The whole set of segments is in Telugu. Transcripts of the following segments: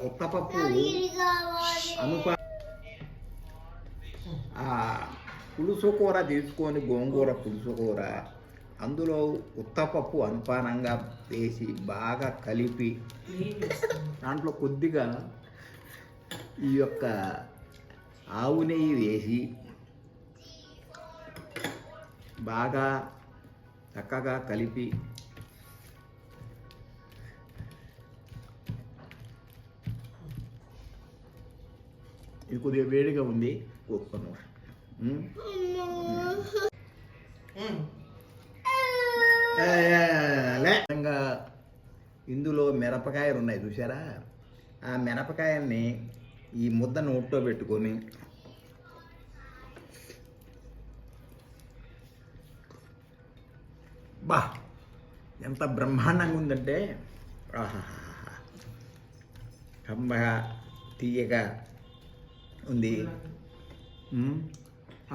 ఉత్తపప్పు అనుపా పులుసు కూర తీసుకొని గోంగూర పులుసు కూర అందులో ఉత్తపప్పు అనుపానంగా వేసి బాగా కలిపి దాంట్లో కొద్దిగా ఈ యొక్క ఆవు నెయ్యి వేసి బాగా చక్కగా కలిపి ఇది కొద్దిగా వేడిగా ఉంది ఒప్పుకున్నాం. ఇందులో మిరపకాయలు ఉన్నాయి చూసారా, ఆ మిరపకాయల్ని ఈ ముద్ద నోట్లో పెట్టుకొని బా ఎంత బ్రహ్మాండంగా ఉందంటే కమ్మగా తీయగా ఉంది.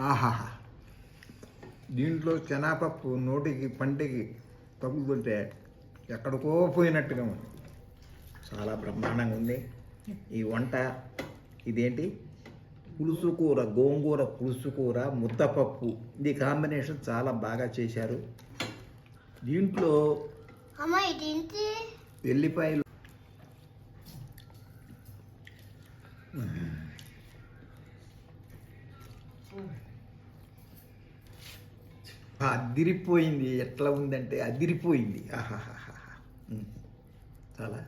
ఆహాహా, దీంట్లో శనగపప్పు నోటికి పంటికి తగులుతుంటే ఎక్కడికో పోయినట్టుగా ఉంది. చాలా బ్రహ్మాండంగా ఉంది ఈ వంట. ఇదేంటి పులుసు కూర, గోంగూర పులుసు కూర, ముద్దపప్పు, ఇది కాంబినేషన్ చాలా బాగా చేశారు. దీంట్లో వెల్లిపాయలు అదిరిపోయింది. ఎట్లా ఉందంటే అదిరిపోయింది. ఆహాహా, చాలా